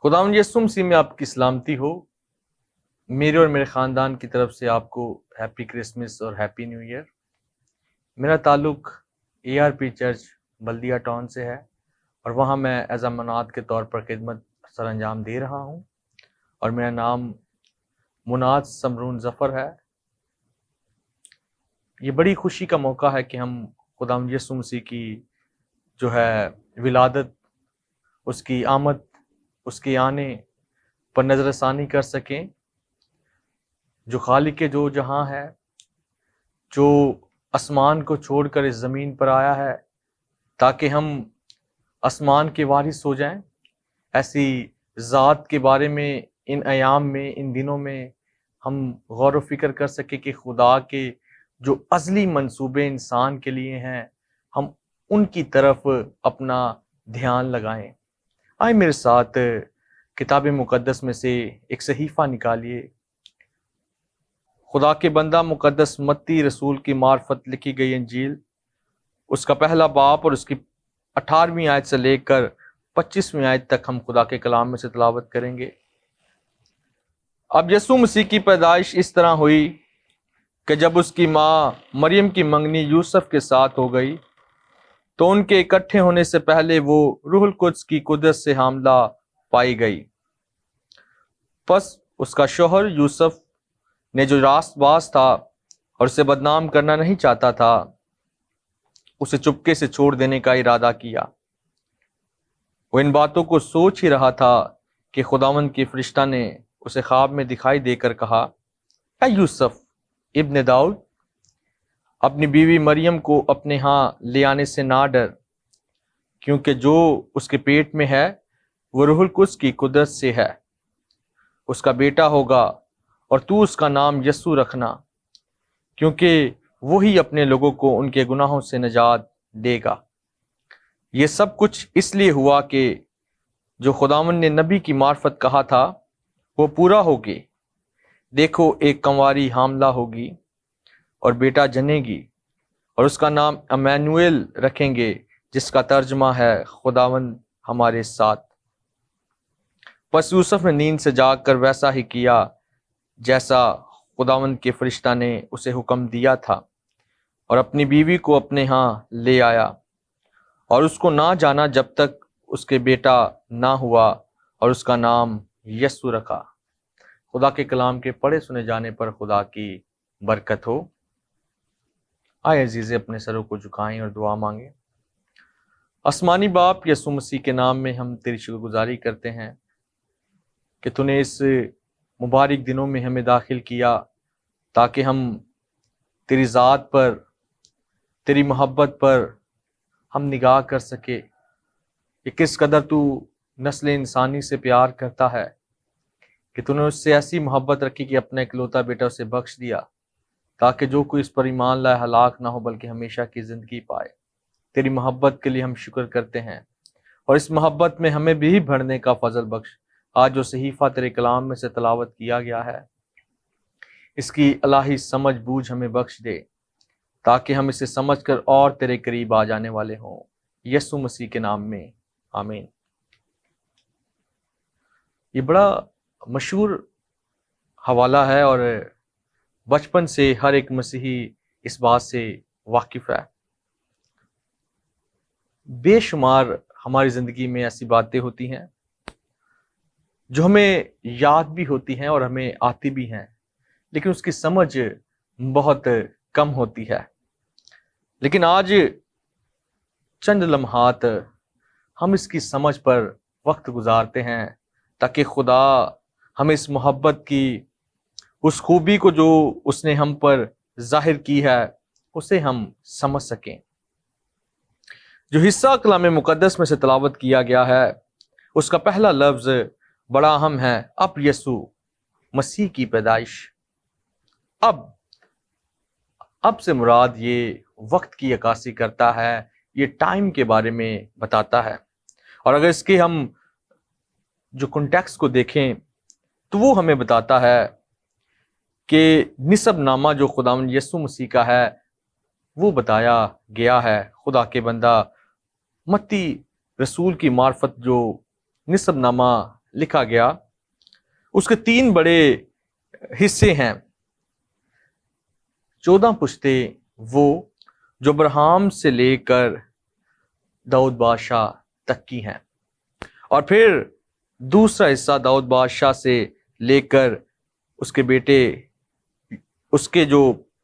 خداوند یسوع مسیح میں آپ کی سلامتی ہو۔ میرے اور میرے خاندان کی طرف سے آپ کو ہیپی کرسمس اور ہیپی نیو ایئر۔ میرا تعلق ARP چرچ بلدیہ ٹاؤن سے ہے اور وہاں میں ایز اے مناد کے طور پر خدمت سر انجام دے رہا ہوں، اور میرا نام مناد سمرون ظفر ہے۔ یہ بڑی خوشی کا موقع ہے کہ ہم خداوند یسوع مسیح کی جو ہے ولادت، اس کی آمد، اس کے آنے پر نظر ثانی کر سکیں، جو خالق جو جہاں ہے، جو آسمان کو چھوڑ کر اس زمین پر آیا ہے تاکہ ہم آسمان کے وارث ہو جائیں۔ ایسی ذات کے بارے میں ان ایام میں، ان دنوں میں ہم غور و فکر کر سکیں کہ خدا کے جو ازلی منصوبے انسان کے لیے ہیں، ہم ان کی طرف اپنا دھیان لگائیں۔ آئے میرے ساتھ کتاب مقدس میں سے ایک صحیفہ نکالیے۔ خدا کے بندہ مقدس متی رسول کی معرفت لکھی گئی انجیل، اس کا پہلا باب اور اس کی 18ویں آیت سے لے کر 25ویں آیت تک ہم خدا کے کلام میں سے تلاوت کریں گے۔ اب یسوع مسیح کی پیدائش اس طرح ہوئی کہ جب اس کی ماں مریم کی منگنی یوسف کے ساتھ ہو گئی تو ان کے اکٹھے ہونے سے پہلے وہ روح القدس کی قدرت سے حاملہ پائی گئی۔ پس اس کا شوہر یوسف نے جو راست باز تھا اور اسے بدنام کرنا نہیں چاہتا تھا، اسے چپکے سے چھوڑ دینے کا ارادہ کیا۔ وہ ان باتوں کو سوچ ہی رہا تھا کہ خداوند کے فرشتہ نے اسے خواب میں دکھائی دے کر کہا، اے یوسف ابن داؤد، اپنی بیوی مریم کو اپنے ہاں لے آنے سے نہ ڈر، کیونکہ جو اس کے پیٹ میں ہے وہ روح القدس کی قدرت سے ہے۔ اس کا بیٹا ہوگا اور تو اس کا نام یسوع رکھنا، کیونکہ وہی اپنے لوگوں کو ان کے گناہوں سے نجات دے گا۔ یہ سب کچھ اس لیے ہوا کہ جو خداوند نے نبی کی معرفت کہا تھا وہ پورا ہو گئے۔ دیکھو، ایک کنواری حاملہ ہوگی اور بیٹا جنے گی، اور اس کا نام امانویل رکھیں گے، جس کا ترجمہ ہے خداوند ہمارے ساتھ۔ پس یوسف نے نیند سے جاگ کر ویسا ہی کیا جیسا خداوند کے فرشتہ نے اسے حکم دیا تھا، اور اپنی بیوی کو اپنے ہاں لے آیا، اور اس کو نہ جانا جب تک اس کے بیٹا نہ ہوا، اور اس کا نام یسوع رکھا۔ خدا کے کلام کے پڑھے سنے جانے پر خدا کی برکت ہو۔ آئے عزیزے، اپنے سروں کو جھکائیں اور دعا مانگیں۔ آسمانی باپ، یسوع مسیح کے نام میں ہم تیری شکر گزاری کرتے ہیں کہ تو نے اس مبارک دنوں میں ہمیں داخل کیا تاکہ ہم تیری ذات پر، تیری محبت پر ہم نگاہ کر سکے کہ کس قدر تو نسل انسانی سے پیار کرتا ہے، کہ تو نے اس سے ایسی محبت رکھی کہ اپنا اکلوتا بیٹا اسے بخش دیا تاکہ جو کوئی اس پر ایمان لائے ہلاک نہ ہو بلکہ ہمیشہ کی زندگی پائے۔ تیری محبت کے لیے ہم شکر کرتے ہیں، اور اس محبت میں ہمیں بھی بڑھنے کا فضل بخش۔ آج جو صحیفہ تیرے کلام میں سے تلاوت کیا گیا ہے، اس کی الہی سمجھ بوجھ ہمیں بخش دے تاکہ ہم اسے سمجھ کر اور تیرے قریب آ جانے والے ہوں، یسوع مسیح کے نام میں آمین۔ یہ بڑا مشہور حوالہ ہے اور بچپن سے ہر ایک مسیحی اس بات سے واقف ہے۔ بے شمار ہماری زندگی میں ایسی باتیں ہوتی ہیں جو ہمیں یاد بھی ہوتی ہیں اور ہمیں آتی بھی ہیں، لیکن اس کی سمجھ بہت کم ہوتی ہے۔ لیکن آج چند لمحات ہم اس کی سمجھ پر وقت گزارتے ہیں تاکہ خدا ہمیں اس محبت کی اس خوبی کو جو اس نے ہم پر ظاہر کی ہے اسے ہم سمجھ سکیں۔ جو حصہ کلام مقدس میں سے تلاوت کیا گیا ہے اس کا پہلا لفظ بڑا اہم ہے، اب یسوع مسیح کی پیدائش۔ اب سے مراد یہ وقت کی عکاسی کرتا ہے، یہ ٹائم کے بارے میں بتاتا ہے، اور اگر اس کے ہم جو کنٹیکسٹ کو دیکھیں تو وہ ہمیں بتاتا ہے کہ نسب نامہ جو خداوند یسوع مسیح کا ہے وہ بتایا گیا ہے۔ خدا کے بندہ متی رسول کی معرفت جو نسب نامہ لکھا گیا اس کے 3 بڑے حصے ہیں۔ 14 پشتیں وہ جو ابراہیم سے لے کر داؤد بادشاہ تک کی ہیں، اور پھر دوسرا حصہ داؤد بادشاہ سے لے کر اس کے بیٹے، اس کے جو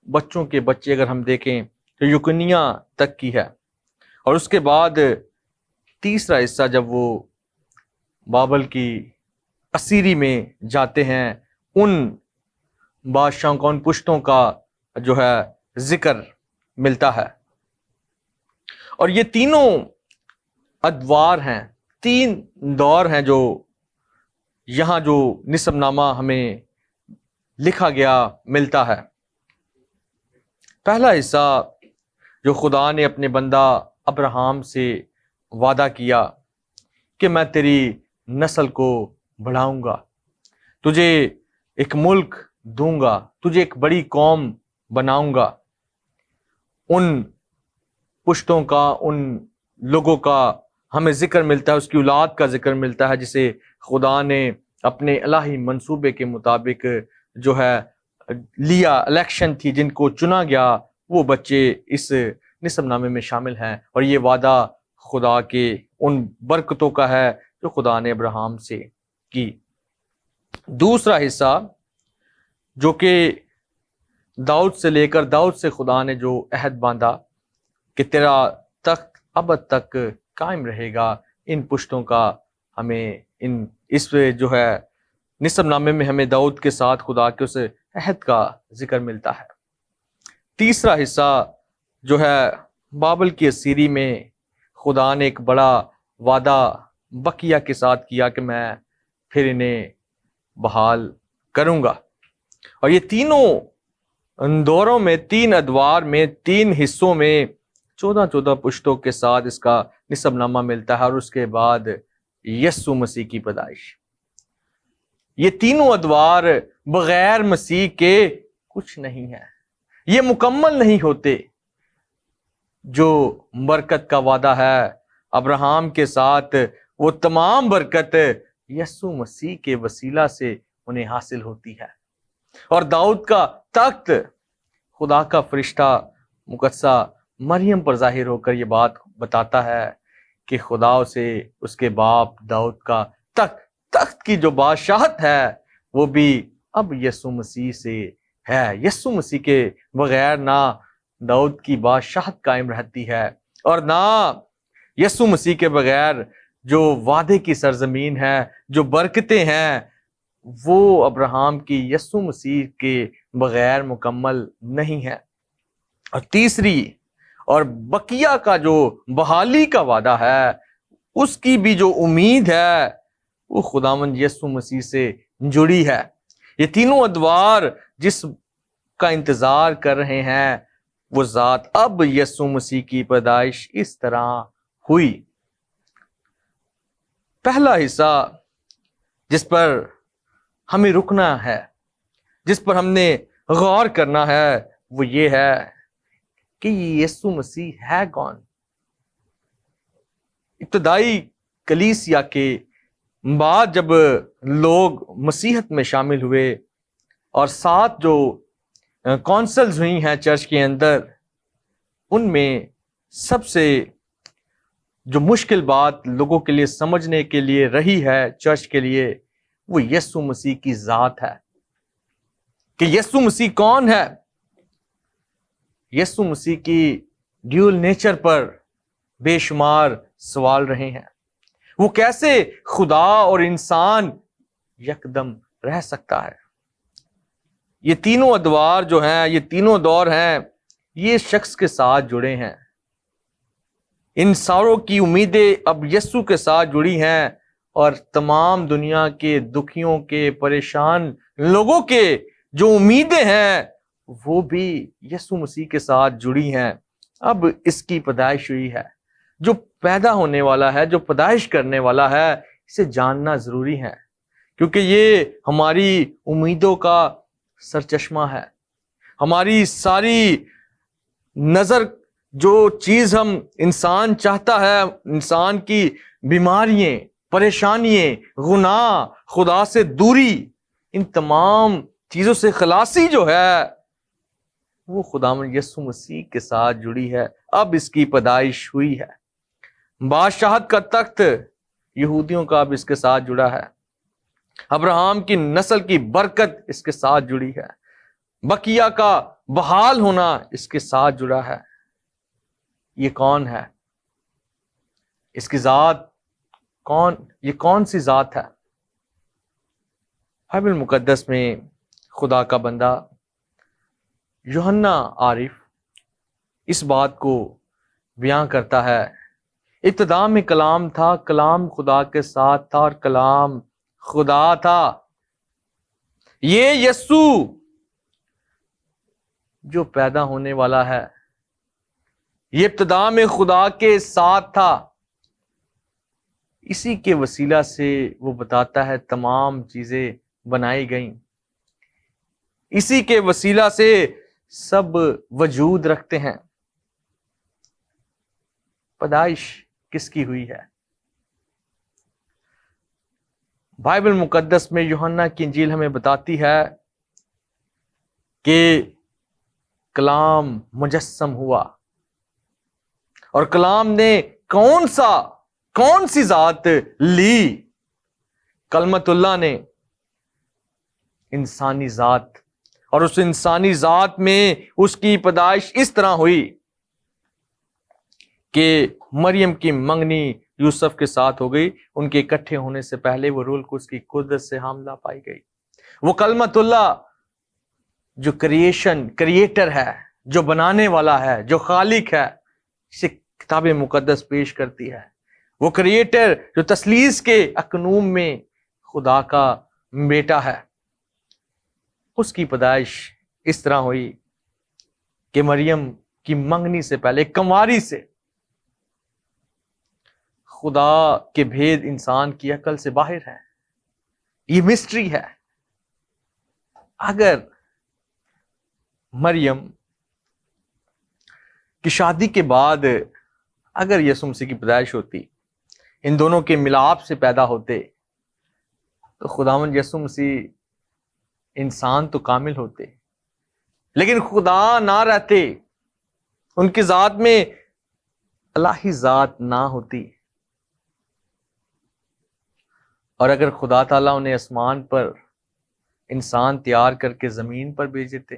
بچوں کے بچے اگر ہم دیکھیں تو یکنیہ تک کی ہے، اور اس کے بعد تیسرا حصہ جب وہ بابل کی اسیری میں جاتے ہیں، ان بادشاہوں کا، ان پشتوں کا جو ہے ذکر ملتا ہے۔ اور یہ تینوں ادوار ہیں، 3 دور ہیں جو یہاں جو نسب نامہ ہمیں لکھا گیا ملتا ہے۔ پہلا حصہ جو خدا نے اپنے بندہ ابراہیم سے وعدہ کیا کہ میں تیری نسل کو بڑھاؤں گا، تجھے ایک ملک دوں گا، تجھے ایک بڑی قوم بناؤں گا، ان پشتوں کا، ان لوگوں کا ہمیں ذکر ملتا ہے، اس کی اولاد کا ذکر ملتا ہے جسے خدا نے اپنے الہی منصوبے کے مطابق جو ہے لیا، الیکشن تھی، جن کو چنا گیا وہ بچے اس نسب نامے میں شامل ہیں، اور یہ وعدہ خدا کے ان برکتوں کا ہے جو خدا نے ابراہیم سے کی۔ دوسرا حصہ جو کہ داؤد سے لے کر، داؤد سے خدا نے جو عہد باندھا کہ تیرا تخت ابد تک قائم رہے گا، ان پشتوں کا ہمیں اس جو ہے نسب نامے میں ہمیں داؤد کے ساتھ خدا کے اس عہد کا ذکر ملتا ہے۔ تیسرا حصہ جو ہے بابل کی اسیری میں خدا نے ایک بڑا وعدہ بقیہ کے ساتھ کیا کہ میں پھر انہیں بحال کروں گا، اور یہ تینوں دوروں میں، 3 ادوار میں، 3 حصوں میں 14 پشتوں کے ساتھ اس کا نسب نامہ ملتا ہے، اور اس کے بعد یسوع مسیح کی پیدائش۔ یہ تینوں ادوار بغیر مسیح کے کچھ نہیں ہے، یہ مکمل نہیں ہوتے۔ جو برکت کا وعدہ ہے ابراہیم کے ساتھ، وہ تمام برکت یسوع مسیح کے وسیلہ سے انہیں حاصل ہوتی ہے۔ اور داؤد کا تخت، خدا کا فرشتہ مقدسہ مریم پر ظاہر ہو کر یہ بات بتاتا ہے کہ خدا سے اس کے باپ داؤد کا تخت کی جو بادشاہت ہے وہ بھی اب یسوع مسیح سے ہے۔ یسوع مسیح کے بغیر نہ داؤد کی بادشاہت قائم رہتی ہے، اور نہ یسوع مسیح کے بغیر جو وعدے کی سرزمین ہے، جو برکتیں ہیں، وہ ابراہیم کی یسوع مسیح کے بغیر مکمل نہیں ہے۔ اور تیسری اور بقیہ کا جو بحالی کا وعدہ ہے، اس کی بھی جو امید ہے وہ خداوند یسوع مسیح سے جڑی ہے۔ یہ تینوں ادوار جس کا انتظار کر رہے ہیں وہ ذات اب یسوع مسیح کی پیدائش اس طرح ہوئی۔ پہلا حصہ جس پر ہمیں رکنا ہے، جس پر ہم نے غور کرنا ہے، وہ یہ ہے کہ یسوع مسیح ہے کون؟ ابتدائی کلیسیا کے بعد جب لوگ مسیحت میں شامل ہوئے اور 7 جو کونسلز ہوئی ہیں چرچ کے اندر، ان میں سب سے جو مشکل بات لوگوں کے لیے سمجھنے کے لیے رہی ہے چرچ کے لیے، وہ یسوع مسیح کی ذات ہے کہ یسوع مسیح کون ہے۔ یسوع مسیح کی ڈیول نیچر پر بے شمار سوال رہے ہیں۔ وہ کیسے خدا اور انسان یکدم رہ سکتا ہے؟ یہ تینوں ادوار جو ہیں، یہ تینوں دور ہیں، یہ شخص کے ساتھ جڑے ہیں۔ ان ساروں کی امیدیں اب یسوع کے ساتھ جڑی ہیں، اور تمام دنیا کے دکھیوں کے، پریشان لوگوں کے جو امیدیں ہیں وہ بھی یسوع مسیح کے ساتھ جڑی ہیں۔ اب اس کی پیدائش ہوئی ہے۔ جو پیدا ہونے والا ہے، جو پیدائش کرنے والا ہے، اسے جاننا ضروری ہے، کیونکہ یہ ہماری امیدوں کا سرچشمہ ہے۔ ہماری ساری نظر، جو چیز ہم انسان چاہتا ہے، انسان کی بیماریاں، پریشانییں، گناہ، خدا سے دوری، ان تمام چیزوں سے خلاصی جو ہے وہ خداوند یسوع مسیح کے ساتھ جڑی ہے۔ اب اس کی پیدائش ہوئی ہے۔ بادشاہت کا تخت یہودیوں کا اب اس کے ساتھ جڑا ہے۔ ابراہم کی نسل کی برکت اس کے ساتھ جڑی ہے۔ بقیہ کا بحال ہونا اس کے ساتھ جڑا ہے۔ یہ کون ہے؟ اس کی ذات کون؟ یہ کون سی ذات ہے؟ بائبل مقدس میں خدا کا بندہ یوحنا عارف اس بات کو بیان کرتا ہے، ابتدا میں کلام تھا، کلام خدا کے ساتھ تھا اور کلام خدا تھا۔ یہ یسوع جو پیدا ہونے والا ہے، یہ ابتدا میں خدا کے ساتھ تھا۔ اسی کے وسیلہ سے وہ بتاتا ہے تمام چیزیں بنائی گئیں، اسی کے وسیلہ سے سب وجود رکھتے ہیں۔ پیدائش کس کی ہوئی ہے؟ بائبل مقدس میں یوحنا کی انجیل ہمیں بتاتی ہے کہ کلام مجسم ہوا، اور کلام نے کون سی ذات لی؟ کلمت اللہ نے انسانی ذات، اور اس انسانی ذات میں اس کی پیدائش اس طرح ہوئی کہ مریم کی منگنی یوسف کے ساتھ ہو گئی۔ ان کے اکٹھے ہونے سے پہلے وہ روح القدس کی قدرت سے حاملہ پائی گئی۔ وہ کلمت اللہ جو کریٹر ہے، جو بنانے والا ہے، جو خالق ہے، اسے کتاب مقدس پیش کرتی ہے۔ وہ کریٹر جو تثلیث کے اکنوم میں خدا کا بیٹا ہے، اس کی پیدائش اس طرح ہوئی کہ مریم کی منگنی سے پہلے کنواری سے خدا کے بھید انسان کی عقل سے باہر ہے۔ یہ مسٹری ہے۔ اگر مریم کی شادی کے بعد اگر یسوع مسیح کی پیدائش ہوتی، ان دونوں کے ملاپ سے پیدا ہوتے، تو خداوند یسوع مسیح انسان تو کامل ہوتے، لیکن خدا نہ رہتے، ان کی ذات میں الہی ذات نہ ہوتی۔ اور اگر خدا تعالیٰ انہیں آسمان پر انسان تیار کر کے زمین پر بھیج دیتے،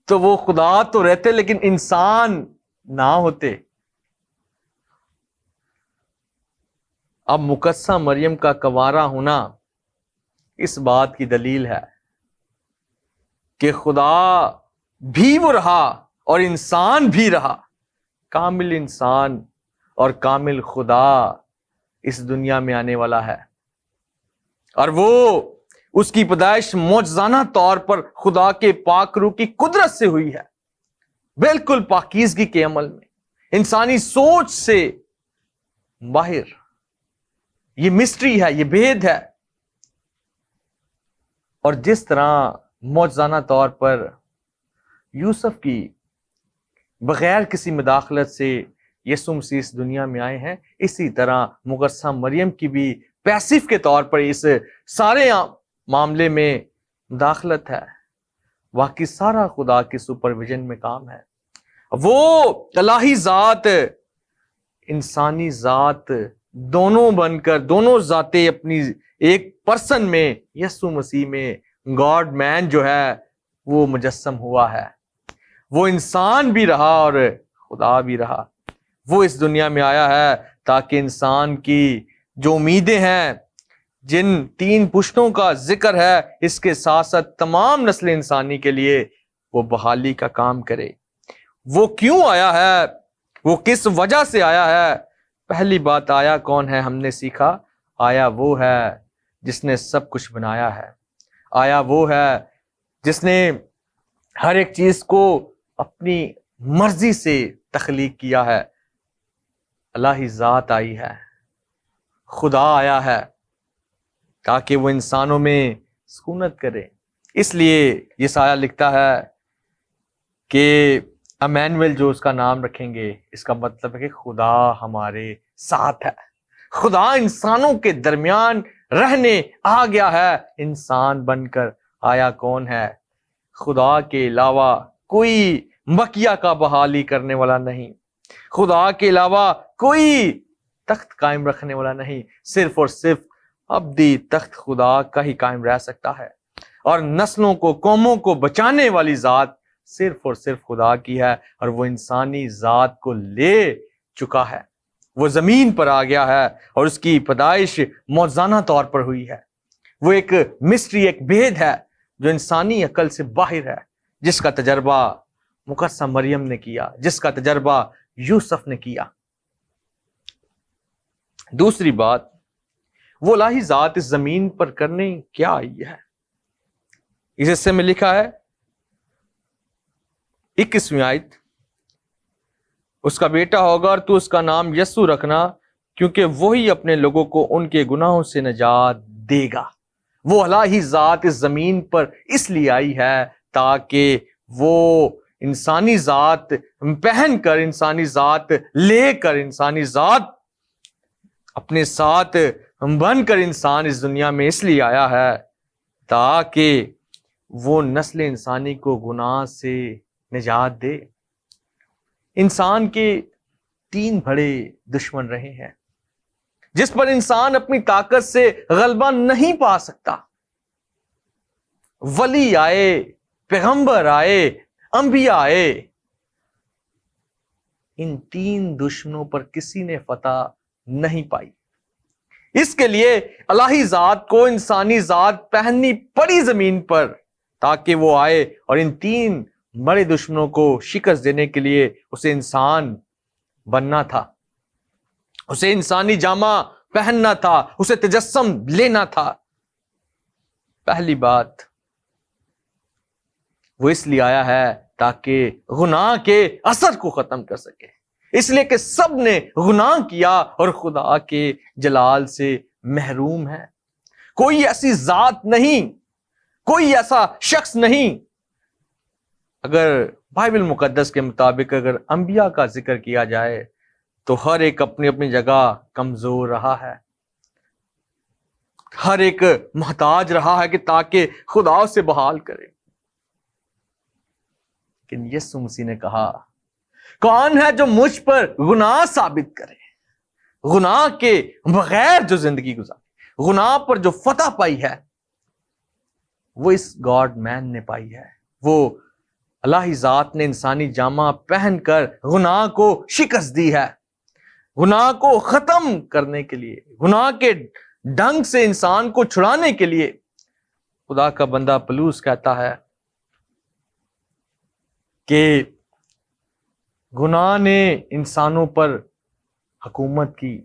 تو وہ خدا تو رہتے لیکن انسان نہ ہوتے۔ اب مقدسہ مریم کا کنوارا ہونا اس بات کی دلیل ہے کہ خدا بھی وہ رہا اور انسان بھی رہا۔ کامل انسان اور کامل خدا اس دنیا میں آنے والا ہے، اور وہ اس کی پیدائش معجزانہ طور پر خدا کے پاک روح کی قدرت سے ہوئی ہے، بالکل پاکیزگی کے عمل میں، انسانی سوچ سے باہر۔ یہ مسٹری ہے، یہ بھید ہے۔ اور جس طرح معجزانہ طور پر یوسف کی بغیر کسی مداخلت سے یسوع مسیح اس دنیا میں آئے ہیں، اسی طرح مقدسہ مریم کی بھی پیسیو کے طور پر اس سارے معاملے میں مداخلت ہے۔ واقعی سارا خدا کی سپرویژن میں کام ہے۔ وہ الہی ذات، انسانی ذات، دونوں بن کر، دونوں ذاتیں اپنی ایک پرسن میں، یسوع مسیح میں گاڈ مین جو ہے وہ مجسم ہوا ہے۔ وہ انسان بھی رہا اور خدا بھی رہا۔ وہ اس دنیا میں آیا ہے تاکہ انسان کی جو امیدیں ہیں، جن 3 پشتوں کا ذکر ہے، اس کے ساتھ ساتھ تمام نسل انسانی کے لیے وہ بحالی کا کام کرے۔ وہ کیوں آیا ہے؟ وہ کس وجہ سے آیا ہے؟ پہلی بات، آیا کون ہے؟ ہم نے سیکھا، آیا وہ ہے جس نے سب کچھ بنایا ہے۔ آیا وہ ہے جس نے ہر ایک چیز کو اپنی مرضی سے تخلیق کیا ہے۔ الہی ذات آئی ہے، خدا آیا ہے تاکہ وہ انسانوں میں سکونت کرے۔ اس لیے یہ سایہ لکھتا ہے کہ امینویل جو اس کا نام رکھیں گے، اس کا مطلب ہے کہ خدا ہمارے ساتھ ہے، خدا انسانوں کے درمیان رہنے آ گیا ہے۔ انسان بن کر آیا کون ہے؟ خدا کے علاوہ کوئی بقیہ کا بحالی کرنے والا نہیں، خدا کے علاوہ کوئی تخت قائم رکھنے والا نہیں، صرف اور صرف ابدی تخت خدا کا ہی قائم رہ سکتا ہے، اور نسلوں کو، قوموں کو بچانے والی ذات صرف اور صرف خدا کی ہے، اور وہ انسانی ذات کو لے چکا ہے، وہ زمین پر آ گیا ہے، اور اس کی پیدائش موزانہ طور پر ہوئی ہے۔ وہ ایک مسٹری، ایک بھید ہے جو انسانی عقل سے باہر ہے، جس کا تجربہ مقدسہ مریم نے کیا، جس کا تجربہ یوسف نے کیا۔ دوسری بات، وہ الہی ذات اس زمین پر کرنے کیا آئی ہے؟ اس حصے میں لکھا ہے 21ویں آیت، اس کا بیٹا ہوگا اور تو اس کا نام یسوع رکھنا، کیونکہ وہی اپنے لوگوں کو ان کے گناہوں سے نجات دے گا۔ وہ الہی ذات اس زمین پر اس لیے آئی ہے تاکہ وہ انسانی ذات پہن کر، انسانی ذات لے کر، انسانی ذات اپنے ساتھ بن کر انسان اس دنیا میں اس لیے آیا ہے تاکہ وہ نسل انسانی کو گناہ سے نجات دے۔ انسان کے 3 بڑے دشمن رہے ہیں جس پر انسان اپنی طاقت سے غلبہ نہیں پا سکتا۔ ولی آئے، پیغمبر آئے، انبیاء آئے، ان 3 دشمنوں پر کسی نے فتح نہیں پائی۔ اس کے لیے الہی ذات کو انسانی ذات پہننی پڑی زمین پر تاکہ وہ آئے اور ان 3 بڑے دشمنوں کو شکست دینے کے لیے اسے انسان بننا تھا، اسے انسانی جامہ پہننا تھا، اسے تجسم لینا تھا۔ پہلی بات، وہ اس لیے آیا ہے تاکہ گناہ کے اثر کو ختم کر سکے، اس لیے کہ سب نے گناہ کیا اور خدا کے جلال سے محروم ہے۔ کوئی ایسی ذات نہیں، کوئی ایسا شخص نہیں، اگر بائبل مقدس کے مطابق اگر انبیاء کا ذکر کیا جائے تو ہر ایک اپنی اپنی جگہ کمزور رہا ہے، ہر ایک محتاج رہا ہے کہ تاکہ خدا اسے بحال کرے۔ لیکن یسوع مسیح نے کہا، کون ہے جو مجھ پر گناہ ثابت کرے؟ گناہ کے بغیر جو زندگی گزاری، گناہ پر جو فتح پائی ہے، وہ اس گاڈ مین نے پائی ہے۔ وہ الہی ذات نے انسانی جامہ پہن کر گناہ کو شکست دی ہے، گناہ کو ختم کرنے کے لیے، گناہ کے ڈنگ سے انسان کو چھڑانے کے لیے۔ خدا کا بندہ پلوس کہتا ہے کہ گناہ نے انسانوں پر حکومت کی،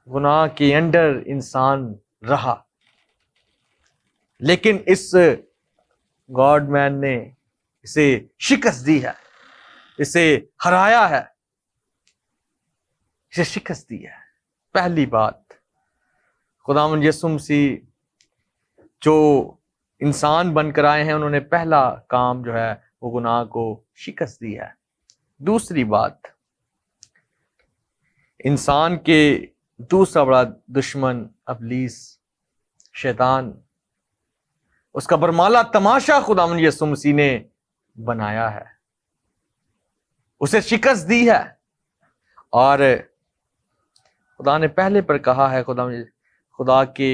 گناہ کے انڈر انسان رہا، لیکن اس گاڈ مین نے اسے شکست دی ہے، اسے ہرایا ہے، اسے شکست دی ہے۔ پہلی بات، خداوند یسوع مسیح جو انسان بن کر آئے ہیں، انہوں نے پہلا کام جو ہے وہ گناہ کو شکست دی ہے۔ دوسری بات، انسان کے دوسرا بڑا دشمن ابلیس، شیطان، اس کا برمالا تماشا خداوند یسوع مسیح نے بنایا ہے، اسے شکست دی ہے، اور خدا نے پہلے پر کہا ہے، خدا کے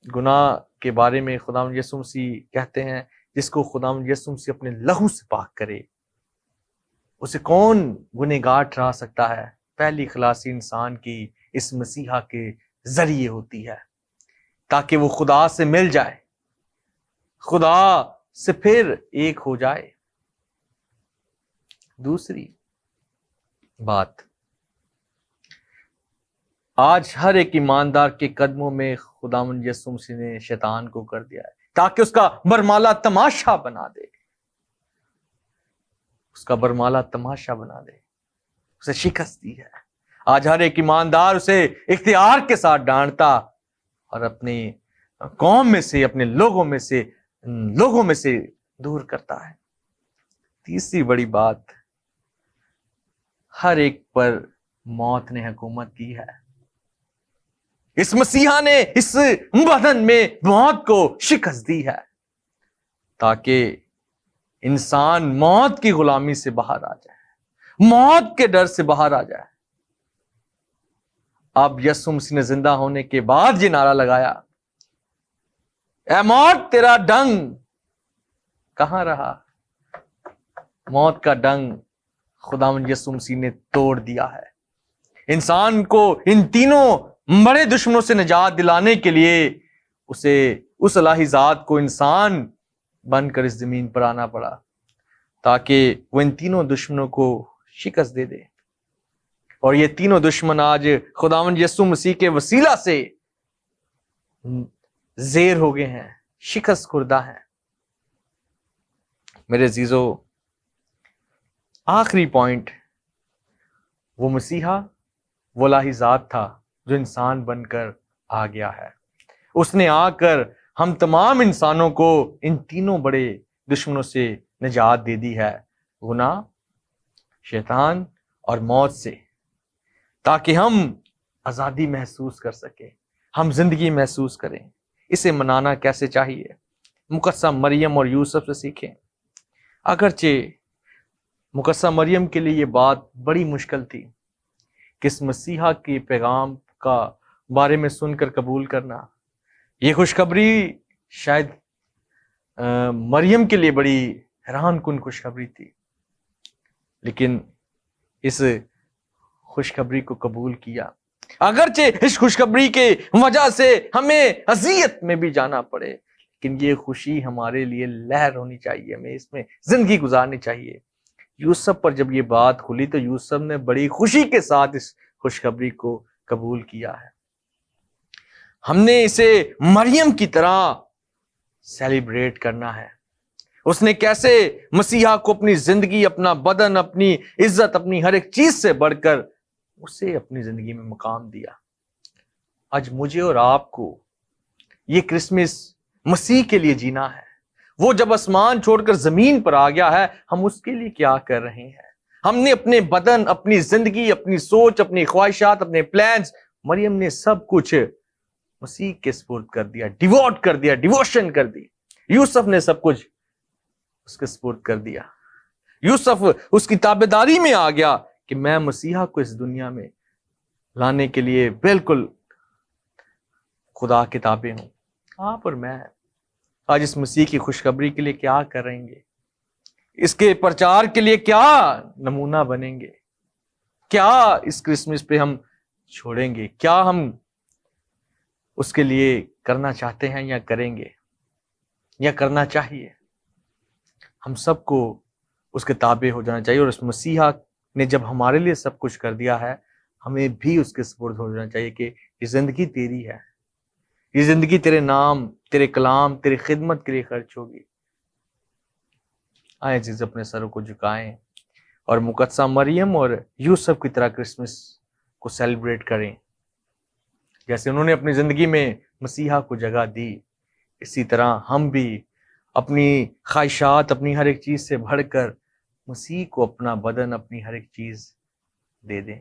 گناہ کے بارے میں خداوند یسوع مسیح کہتے ہیں، جس کو خداوند یسوع مسیح اپنے لہو سے پاک کرے، اسے کون گنہگار ٹھہرا سکتا ہے؟ پہلی خلاصی انسان کی اس مسیحا کے ذریعے ہوتی ہے تاکہ وہ خدا سے مل جائے، خدا سے پھر ایک ہو جائے۔ دوسری بات، آج ہر ایک ایماندار کے قدموں میں خداوند یسوع مسیح نے شیطان کو کر دیا ہے تاکہ اس کا برمالا تماشا بنا دے، اس کا برمالا تماشا بنا دے، اسے شکست دی ہے۔ آج ہر ایک ایماندار اسے اختیار کے ساتھ ڈانٹتا اور اپنی قوم میں سے، اپنے لوگوں میں سے دور کرتا ہے۔ تیسری بڑی بات، ہر ایک پر موت نے حکومت کی ہے. اس مسیحا نے اس بدن میں موت کو شکست دی ہے تاکہ انسان موت کی غلامی سے باہر آ جائے، موت کے ڈر سے باہر آ جائے. اب یسوع مسیح نے زندہ ہونے کے بعد یہ نعرہ لگایا، اے موت تیرا ڈنگ کہاں رہا؟ موت کا ڈنگ خداوند یسوع مسیح نے توڑ دیا ہے. انسان کو ان تینوں بڑے دشمنوں سے نجات دلانے کے لیے اسے اس الہی ذات کو انسان بن کر اس زمین پر آنا پڑا تاکہ وہ ان تینوں دشمنوں کو شکست دے دے. اور یہ تینوں دشمن آج خداوند یسوع مسیح کے وسیلہ سے زیر ہو گئے ہیں، شکست خوردہ ہیں. میرے عزیزو، آخری پوائنٹ، وہ مسیحا وہ الہی ذات تھا جو انسان بن کر آ گیا ہے. اس نے آ کر ہم تمام انسانوں کو ان تینوں بڑے دشمنوں سے نجات دے دی ہے، گناہ، شیطان اور موت سے، تاکہ ہم آزادی محسوس کر سکیں، ہم زندگی محسوس کریں. اسے منانا کیسے چاہیے؟ مقدسہ مریم اور یوسف سے سیکھیں. اگرچہ مقدسہ مریم کے لیے یہ بات بڑی مشکل تھی کہ اس مسیحا کے پیغام کا بارے میں سن کر قبول کرنا. یہ خوشخبری شاید مریم کے لیے بڑی حیران کن خوشخبری تھی، لیکن اس خوشخبری کو قبول کیا. اگرچہ اس خوشخبری کے وجہ سے ہمیں اذیت میں بھی جانا پڑے، لیکن یہ خوشی ہمارے لیے لہر ہونی چاہیے، ہمیں اس میں زندگی گزارنی چاہیے. یوسف پر جب یہ بات کھلی تو یوسف نے بڑی خوشی کے ساتھ اس خوشخبری کو قبول کیا ہے. ہم نے اسے مریم کی طرح سیلیبریٹ کرنا ہے. اس نے کیسے مسیحا کو اپنی زندگی، اپنا بدن، اپنی عزت، اپنی ہر ایک چیز سے بڑھ کر اسے اپنی زندگی میں مقام دیا. آج مجھے اور آپ کو یہ کرسمس مسیح کے لیے جینا ہے. وہ جب آسمان چھوڑ کر زمین پر آ گیا ہے، ہم اس کے لیے کیا کر رہے ہیں؟ ہم نے اپنے بدن، اپنی زندگی، اپنی سوچ، اپنی خواہشات، اپنے پلانز، مریم نے سب کچھ مسیح کے سپرد کر دیا، ڈیووٹ کر دیا، ڈیووشن کر دی. یوسف نے سب کچھ اس کے سپرد کر دیا. یوسف اس کی تابعداری میں آ گیا کہ میں مسیحا کو اس دنیا میں لانے کے لیے بالکل خدا کے تابع ہوں. آپ اور میں آج اس مسیح کی خوشخبری کے لیے کیا کریں گے؟ اس کے پرچار کے لیے کیا نمونہ بنیں گے؟ کیا اس کرسمس پہ ہم چھوڑیں گے؟ کیا ہم اس کے لیے کرنا چاہتے ہیں یا کریں گے یا کرنا چاہیے؟ ہم سب کو اس کے تابع ہو جانا چاہیے، اور اس مسیحا نے جب ہمارے لیے سب کچھ کر دیا ہے، ہمیں بھی اس کے سپرد ہو جانا چاہیے کہ یہ زندگی تیری ہے، یہ زندگی تیرے نام، تیرے کلام، تیری خدمت کے لیے خرچ ہوگی. آئے عزیز اپنے سروں کو جھکائیں اور مقدسہ مریم اور یوسف کی طرح کرسمس کو سیلیبریٹ کریں. جیسے انہوں نے اپنی زندگی میں مسیحا کو جگہ دی، اسی طرح ہم بھی اپنی خواہشات، اپنی ہر ایک چیز سے بڑھ کر مسیح کو اپنا بدن، اپنی ہر ایک چیز دے دیں.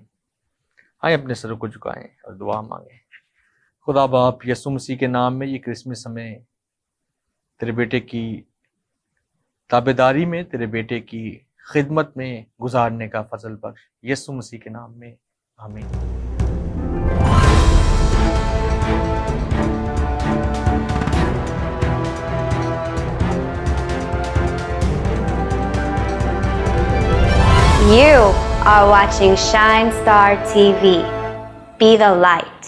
آئے اپنے سروں کو جھکائیں اور دعا مانگیں. خدا باپ، یسوع مسیح کے نام میں یہ کرسمس ہمیں تیرے بیٹے کی تابعداری میں، تیرے بیٹے کی خدمت میں گزارنے کا فضل بخش. یسوع مسیح کے نام میں آمین. You are watching Shine Star TV. Be the light.